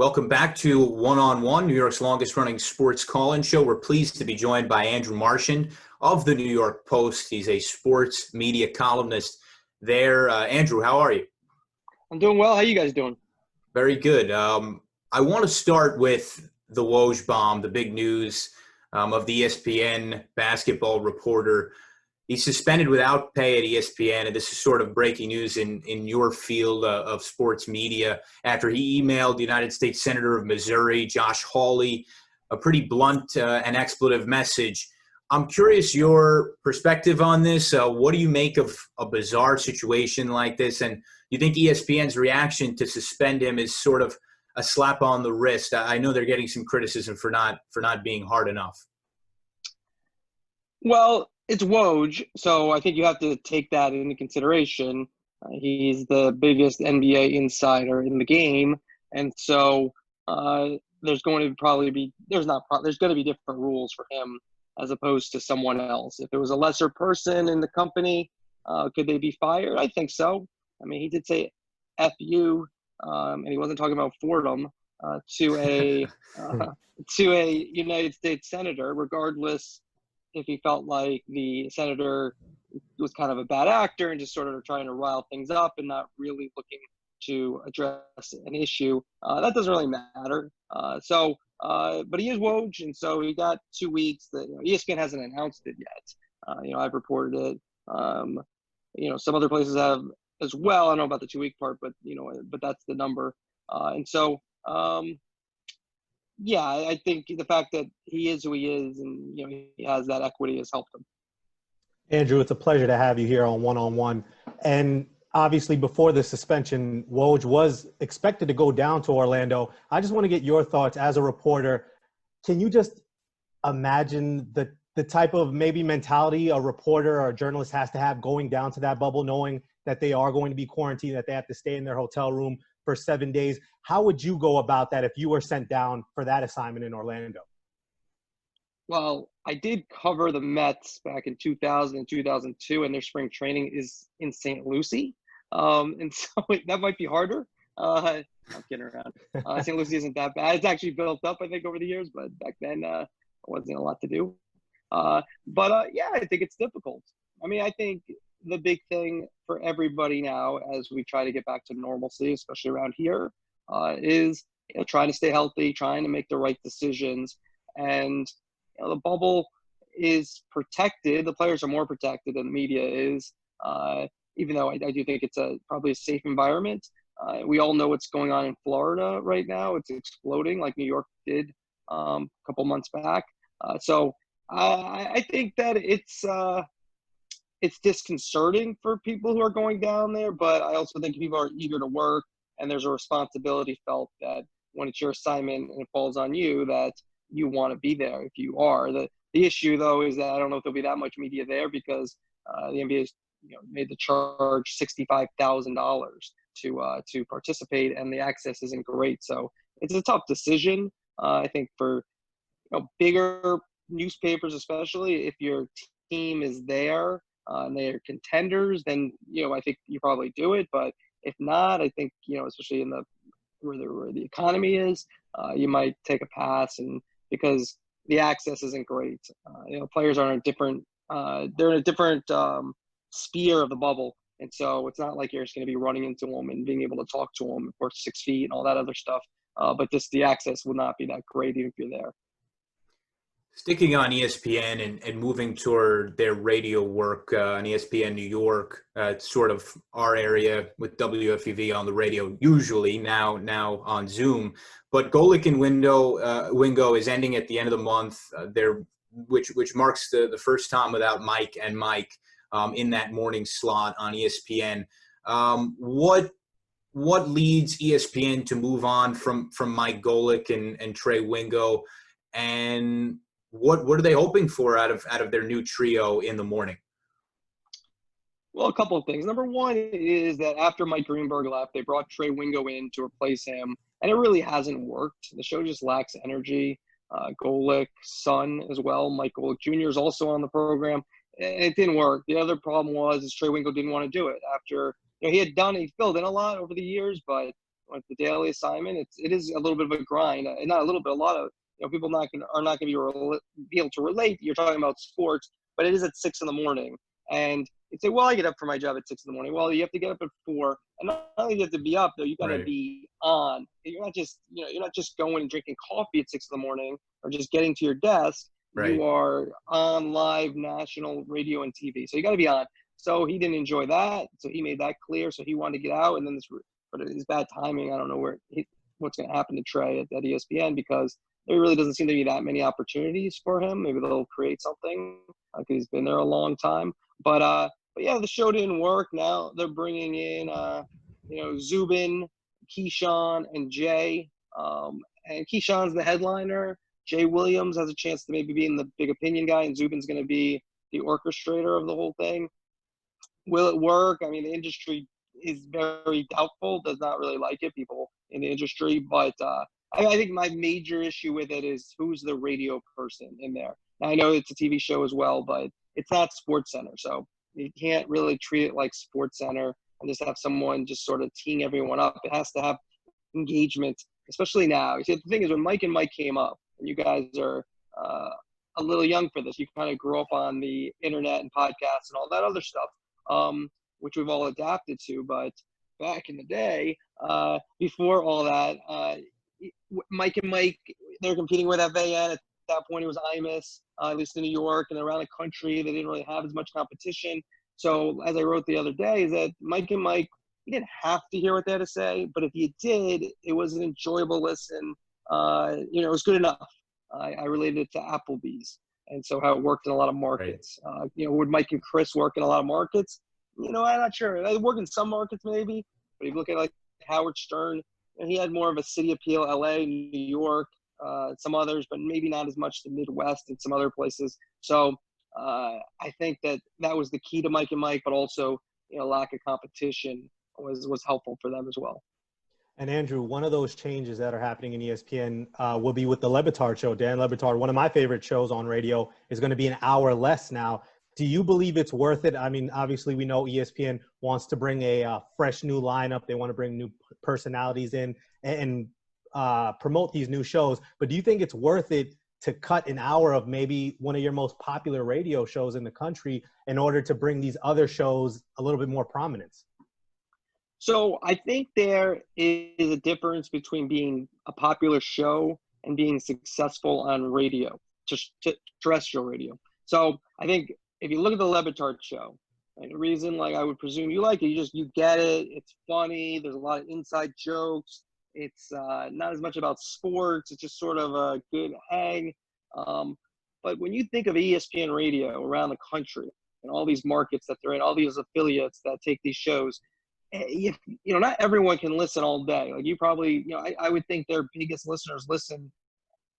Welcome back to One on One, New York's longest running sports call-in show. We're pleased to be joined by Andrew Marchand of the New York Post. He's a sports media columnist there. Andrew, how are you? I'm doing well. How you guys doing? Very good. I want to start with the Woj bomb, the big news of the ESPN basketball reporter. He's suspended without pay at ESPN, and this is sort of breaking news in your field of sports media after he emailed the United States Senator of Missouri, Josh Hawley, a pretty blunt and expletive message. I'm curious your perspective on this. What do you make of a bizarre situation like this? And you think ESPN's reaction to suspend him is sort of a slap on the wrist? I know they're getting some criticism for not being hard enough. Well, it's Woj, so I think you have to take that into consideration. He's the biggest NBA insider in the game, and so there's going to be different rules for him as opposed to someone else. If it was a lesser person in the company, could they be fired? I think so. I mean, he did say "F you," and he wasn't talking about Fordham to a United States senator, regardless if he felt like the senator was kind of a bad actor and just sort of trying to rile things up and not really looking to address an issue. That doesn't really matter. But he is Woj, and so he got 2 weeks. That ESPN hasn't announced it yet. I've reported it. Some other places have as well. I don't know about the 2 week part, but that's the number. Yeah, I think the fact that he is who he is and he has that equity has helped him. Andrew, it's a pleasure to have you here on One-on-One. And obviously before the suspension, Woj was expected to go down to Orlando. I just want to get your thoughts as a reporter. Can you just imagine the type of maybe mentality a reporter or a journalist has to have going down to that bubble, knowing that they are going to be quarantined, that they have to stay in their hotel room for 7 days? How would you go about that if you were sent down for that assignment in Orlando? Well, I did cover the Mets back in 2000 and 2002, and their spring training is in St. Lucie. And so that might be harder. I'm kidding around. St. Lucie isn't that bad. It's actually built up, I think, over the years, but back then it wasn't a lot to do. Yeah, I think it's difficult. I mean, I think the big thing for everybody now as we try to get back to normalcy, especially around here, is trying to stay healthy, trying to make the right decisions. And the bubble is protected. The players are more protected than the media is, even though I do think it's probably a safe environment. We all know what's going on in Florida right now. It's exploding like New York did a couple months back. So I think that it's disconcerting for people who are going down there, but I also think people are eager to work, and there's a responsibility felt that when it's your assignment and it falls on you, that you want to be there if you are. The issue, though, is that I don't know if there'll be that much media there because the NBA has made the charge $65,000 to participate, and the access isn't great. So it's a tough decision, I think, for bigger newspapers, especially if your team is there and they are contenders, then I think you probably do it. But if not, I think especially in where the economy is, you might take a pass, and because the access isn't great. Players are in a different they're in a different sphere of the bubble, and so it's not like you're just going to be running into them and being able to talk to them for 6 feet and all that other stuff. But just the access will not be that great even if you're there. Sticking on ESPN and moving toward their radio work on ESPN New York, it's sort of our area with WFUV on the radio usually, now on Zoom. But Golic and Wingo is ending at the end of the month, which marks the first time without Mike and Mike in that morning slot on ESPN. What leads ESPN to move on from Mike Golic and Trey Wingo, and what are they hoping for out of their new trio in the morning? Well, a couple of things. Number one is that after Mike Greenberg left, they brought Trey Wingo in to replace him, and it really hasn't worked. The show just lacks energy. Golic's son as well, Mike Golic Jr. is also on the program, and it didn't work. The other problem was Trey Wingo didn't want to do it after he filled in a lot over the years, but with the daily assignment, it is a little bit of a grind, and not a little bit, a lot of people are not going to be able to relate. You're talking about sports, but it is at 6 a.m. and you say, well, I get up for my job at 6 a.m. Well, you have to get up at 4, and not only do you have to be up though, you got to Right. be on. You're not just going and drinking coffee at 6 a.m. or just getting to your desk. Right. You are on live national radio and TV, so you got to be on. So he didn't enjoy that, so he made that clear. So he wanted to get out, and then but it's bad timing. I don't know what's going to happen to Trey at ESPN, because there really doesn't seem to be that many opportunities for him. Maybe they'll create something because he's been there a long time. But yeah, the show didn't work. Now they're bringing in Zubin, Keyshawn, and Jay. And Keyshawn's the headliner. Jay Williams has a chance to maybe be in the big opinion guy, and Zubin's going to be the orchestrator of the whole thing. Will it work? I mean, the industry is very doubtful, does not really like it, people in the industry. But I think my major issue with it is who's the radio person in there. Now, I know it's a TV show as well, but it's not SportsCenter. So you can't really treat it like SportsCenter and just have someone just sort of teeing everyone up. It has to have engagement, especially now. You see, the thing is, when Mike and Mike came up, and you guys are a little young for this, you kind of grew up on the internet and podcasts and all that other stuff, which we've all adapted to. But back in the day, before all that, Mike and Mike, they're competing with FAN. At that point, it was IMUS, at least in New York and around the country. They didn't really have as much competition. So as I wrote the other day, is that Mike and Mike, you didn't have to hear what they had to say, but if you did, it was an enjoyable listen. It was good enough. I related it to Applebee's, and so how it worked in a lot of markets. Right. Would Mike and Chris work in a lot of markets? I'm not sure. They work in some markets maybe, but if you look at like Howard Stern, he had more of a city appeal, LA, New York, some others, but maybe not as much the Midwest and some other places. So I think that was the key to Mike and Mike, but also lack of competition was helpful for them as well. And Andrew, one of those changes that are happening in ESPN will be with the Levitar Show. Dan Levitar, one of my favorite shows on radio, is going to be an hour less now. Do you believe it's worth it? I mean, obviously we know ESPN wants to bring a fresh new lineup. They want to bring new personalities in and promote these new shows. But do you think it's worth it to cut an hour of maybe one of your most popular radio shows in the country in order to bring these other shows a little bit more prominence? So I think there is a difference between being a popular show and being successful on radio, just terrestrial radio. So I think if you look at the Levitar Show, the reason, like I would presume you like it, you get it. It's funny. There's a lot of inside jokes. It's not as much about sports. It's just sort of a good hang. But when you think of ESPN Radio around the country and all these markets that they're in, all these affiliates that take these shows, not everyone can listen all day. Like you probably, I would think their biggest listeners listen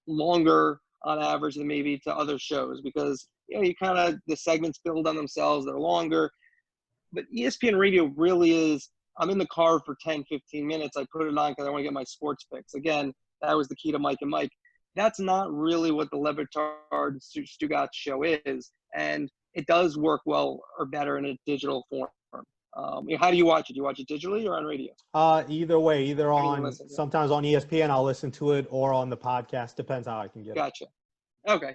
longer on average than maybe to other shows because, the segments build on themselves. They're longer. But ESPN Radio really is, I'm in the car for 10, 15 minutes. I put it on because I want to get my sports picks. Again, that was the key to Mike and Mike. That's not really what the Levitar Stugatz show is. And it does work well or better in a digital form. How do you watch it? Do you watch it digitally or on radio? Either way, either on sometimes on ESPN, I'll listen to it, or on the podcast. Depends how I can get it. Gotcha. Okay.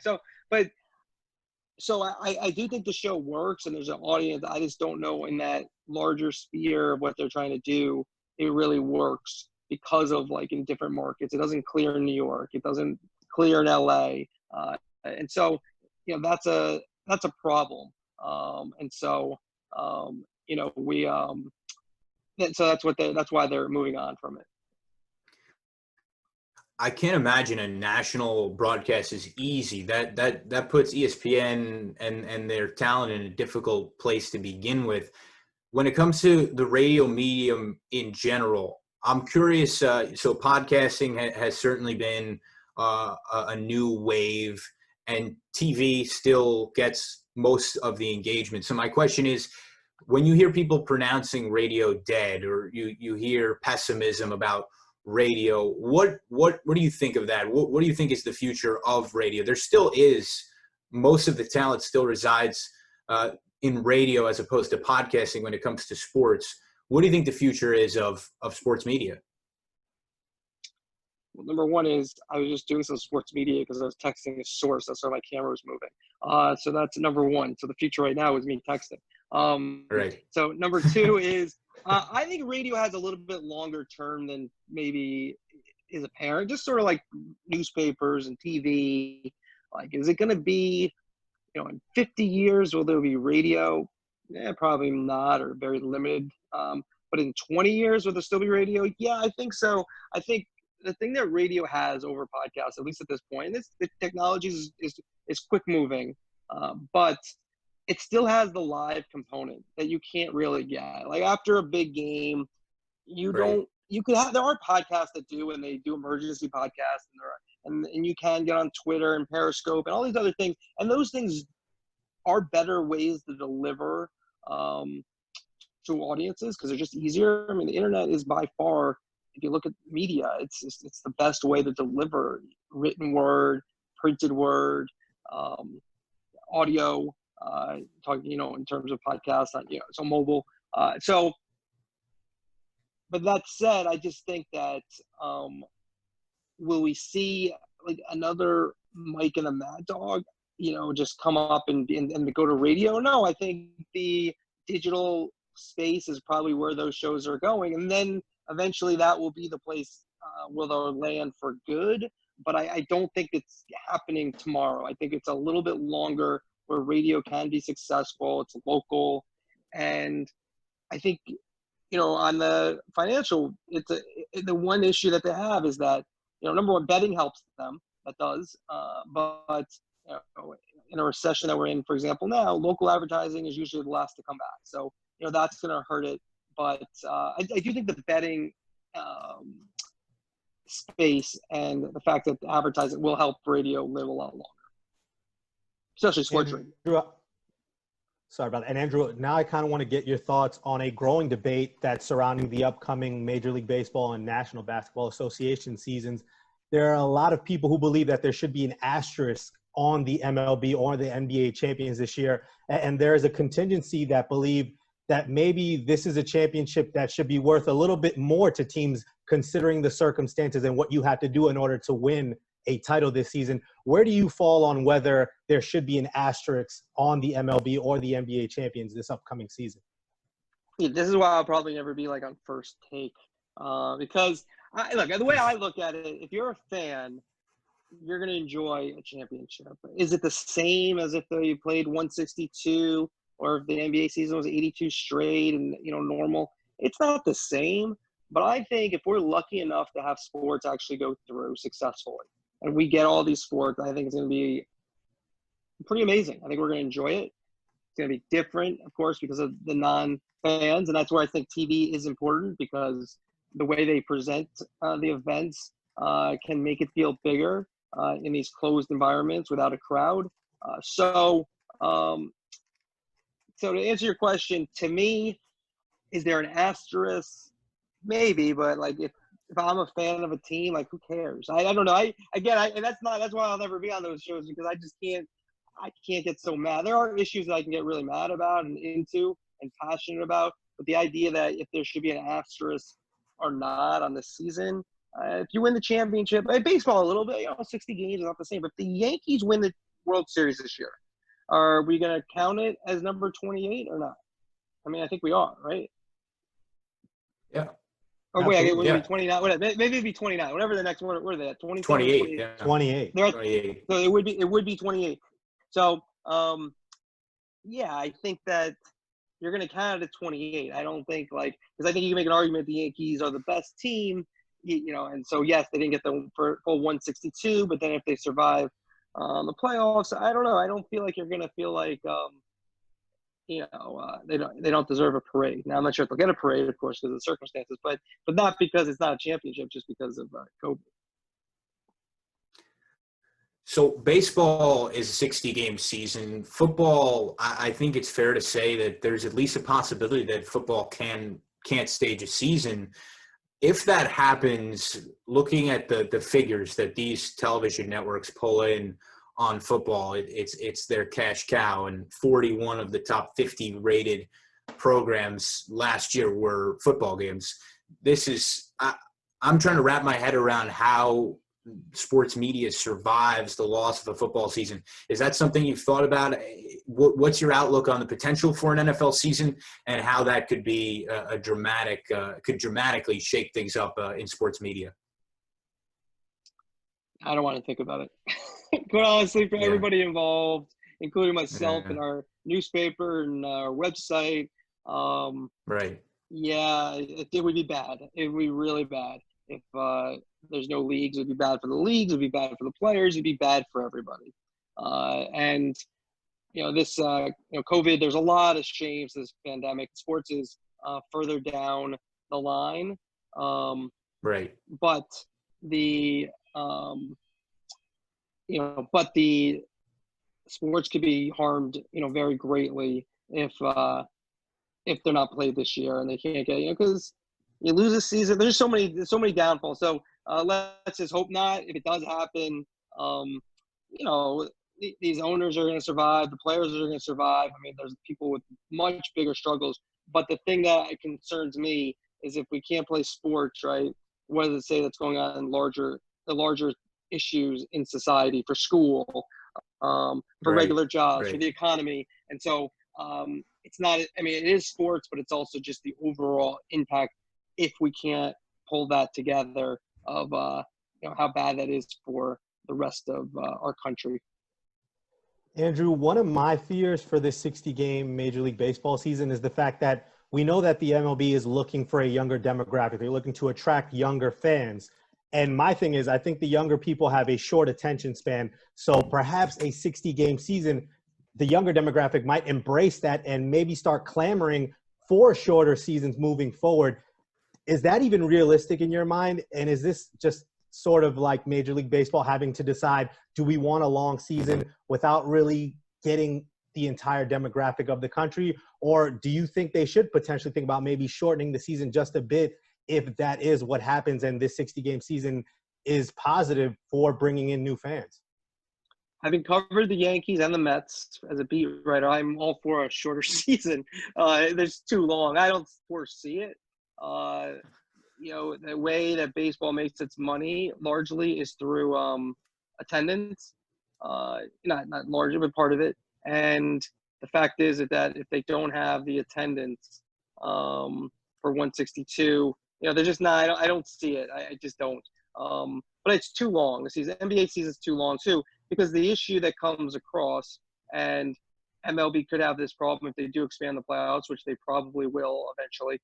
So I do think the show works and there's an audience. I just don't know in that larger sphere of what they're trying to do, it really works because of like in different markets. It doesn't clear in New York. It doesn't clear in LA. And so, that's a problem. So that's why they're moving on from it. I can't imagine a national broadcast is easy. That puts ESPN and their talent in a difficult place to begin with. When it comes to the radio medium in general, I'm curious. So podcasting has certainly been a new wave, and TV still gets most of the engagement. So my question is, when you hear people pronouncing radio dead, or you hear pessimism about radio, what do you think of that? What do you think is the future of radio? There still is, most of the talent still resides in radio as opposed to podcasting when it comes to sports. What do you think the future is of sports media? Well, number one is I was just doing some sports media because I was texting a source. That's why my camera was moving. So that's number one. So the future right now is me texting. Right. So number two is I think radio has a little bit longer term than maybe is apparent. Just sort of like newspapers and TV. Like, is it going to be, in 50 years, will there be radio? Probably not, or very limited. But in 20 years, will there still be radio? Yeah, I think so. I think the thing that radio has over podcasts, at least at this point, the technology is quick moving, but it still has the live component that you can't really get. Like after a big game, there are podcasts that do, and they do emergency podcasts, and you can get on Twitter and Periscope and all these other things, and those things are better ways to deliver to audiences because they're just easier. I mean, the internet is by far, if you look at media, it's the best way to deliver written word, printed word, audio, talking, in terms of podcasts, so mobile. But that said, I just think that will we see like another Mike and the Mad Dog, just come up and go to radio? No, I think the digital space is probably where those shows are going. And then eventually that will be the place where they'll land for good. But I don't think it's happening tomorrow. I think it's a little bit longer where radio can be successful. It's local. And I think, on the financial, the one issue that they have is that, number one, betting helps them. That does. But in a recession that we're in, for example, now, local advertising is usually the last to come back. So, that's going to hurt it. But I do think the betting space and the fact that advertising will help radio live a lot longer, especially sports radio. Sorry about that. And Andrew, now I kind of want to get your thoughts on a growing debate that's surrounding the upcoming Major League Baseball and National Basketball Association seasons. There are a lot of people who believe that there should be an asterisk on the MLB or the NBA champions this year. And there is a contingency that believe that maybe this is a championship that should be worth a little bit more to teams considering the circumstances and what you had to do in order to win a title this season. Where do you fall on whether there should be an asterisk on the MLB or the NBA champions this upcoming season? Yeah, this is why I'll probably never be like on First Take because the way I look at it, if you're a fan, you're going to enjoy a championship. Is it the same as if you played 162 or if the NBA season was 82 straight and, normal? It's not the same, but I think if we're lucky enough to have sports actually go through successfully and we get all these sports, I think it's going to be pretty amazing. I think we're going to enjoy it. It's going to be different, of course, because of the non-fans, and that's where I think TV is important because the way they present the events can make it feel bigger in these closed environments without a crowd. So to answer your question, to me, is there an asterisk? Maybe, but like if I'm a fan of a team, like who cares? I don't know. And that's why I'll never be on those shows because I just can't get so mad. There are issues that I can get really mad about and into and passionate about, but the idea that if there should be an asterisk or not on the season, if you win the championship, baseball a little bit, 60 games is not the same. But if the Yankees win the World Series this year, are we going to count it as number 28 or not? I mean, I think we are, right? Yeah. Oh, wait, it would be 29. Whatever. Maybe it'd be 29. Whatever the next one, what are they at? 28. Yeah. 28. They're at, 28. So it would be 28. So, I think that you're going to count it at 28. I don't think because I think you can make an argument the Yankees are the best team, and so yes, they didn't get the full 162, but then if they survive the playoffs, I don't know. I don't feel like you're going to feel like they don't deserve a parade. Now I'm not sure if they'll get a parade, of course, because of the circumstances, but not because it's not a championship, just because of COVID. So baseball is a 60-game season. Football, I think it's fair to say that there's at least a possibility that football can't stage a season. If that happens, looking at the figures that these television networks pull in on football, it's their cash cow, and 41 of the top 50 rated programs last year were football games. This is I'm trying to wrap my head around how sports media survives the loss of a football season. Is that something you've thought about? What's your outlook on the potential for an NFL season and how that could be could dramatically shake things up in sports media? I don't want to think about it. Quite honestly, for everybody involved, including myself and our newspaper and our website, right. Yeah, it would be bad. It would be really bad if there's no leagues. It would be bad for the leagues. It would be bad for the players. It would be bad for everybody. And this COVID. There's a lot of shames to this pandemic. Sports is further down the line. Right. But the but the sports could be harmed, very greatly if they're not played this year and they can't get, because you lose a season. There's so many downfalls. So let's just hope not. If it does happen, these owners are going to survive. The players are going to survive. I mean, there's people with much bigger struggles. But the thing that concerns me is if we can't play sports, right? What does it say that's going on in the larger issues in society, for school, for regular jobs, for the economy? And so it's not, I mean, it is sports, but it's also just the overall impact if we can't pull that together of, how bad that is for the rest of our country. Andrew, one of my fears for this 60-game Major League Baseball season is the fact that we know that the MLB is looking for a younger demographic. They're looking to attract younger fans. And my thing is, I think the younger people have a short attention span. So perhaps a 60-game season, the younger demographic might embrace that and maybe start clamoring for shorter seasons moving forward. Is that even realistic in your mind? And is this just sort of like Major League Baseball having to decide, do we want a long season without really getting the entire demographic of the country? Or do you think they should potentially think about maybe shortening the season just a bit if that is what happens and this 60-game season is positive for bringing in new fans? Having covered the Yankees and the Mets as a beat writer, I'm all for a shorter season. It's too long. I don't foresee it. The way that baseball makes its money largely is through attendance. Not largely, but part of it. And the fact is that if they don't have the attendance for 162, they're just not. I don't see it. I just don't. But it's too long. The season, NBA season is too long too, because the issue that comes across, and MLB could have this problem if they do expand the playoffs, which they probably will eventually.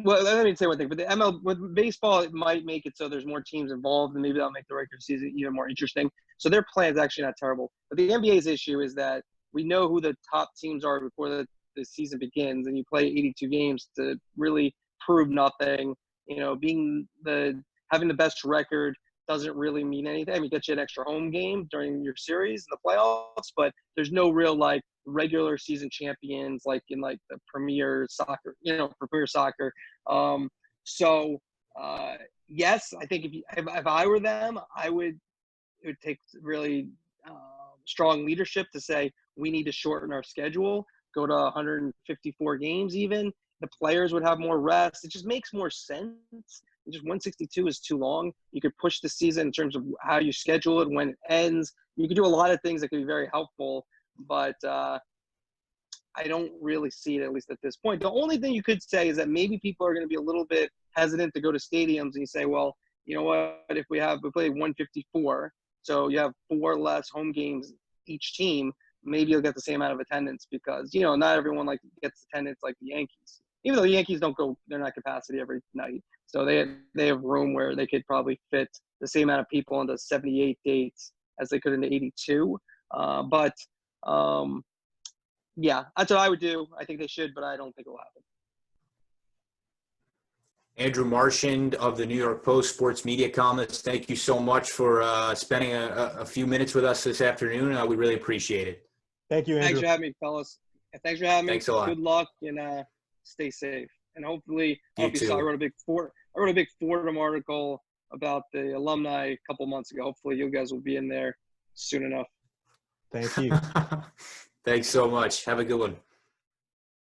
Well, let me say one thing. But with baseball, it might make it so there's more teams involved, and maybe that'll make the regular season even more interesting. So their plan is actually not terrible. But the NBA's issue is that we know who the top teams are before the season begins, and you play 82 games to really prove nothing. Having the best record doesn't really mean anything. I mean, get you an extra home game during your series in the playoffs, but there's no real regular season champions like in the Premier Soccer, Premier Soccer. Yes, I think if I were them, it would take really strong leadership to say we need to shorten our schedule, go to 154 games even. The players would have more rest. It just makes more sense. Just 162 is too long. You could push the season in terms of how you schedule it, when it ends. You could do a lot of things that could be very helpful, but I don't really see it, at least at this point. The only thing you could say is that maybe people are going to be a little bit hesitant to go to stadiums, and you say, well, you know what, if we play 154, so you have 4 less home games each team, maybe you'll get the same amount of attendance because, not everyone gets attendance like the Yankees. Even though the Yankees they're not capacity every night. So they have room where they could probably fit the same amount of people into 78 dates as they could into 82. Yeah, that's what I would do. I think they should, but I don't think it will happen. Andrew Marchand of the New York Post sports media columnist, thank you so much for spending a few minutes with us this afternoon. We really appreciate it. Thank you, Andrew. Thanks for having me, fellas. Thanks for having me. Thanks a lot. Good luck, and stay safe. And hopefully, You too. I wrote a big Fordham article about the alumni a couple months ago. Hopefully, you guys will be in there soon enough. Thank you. Thanks so much. Have a good one.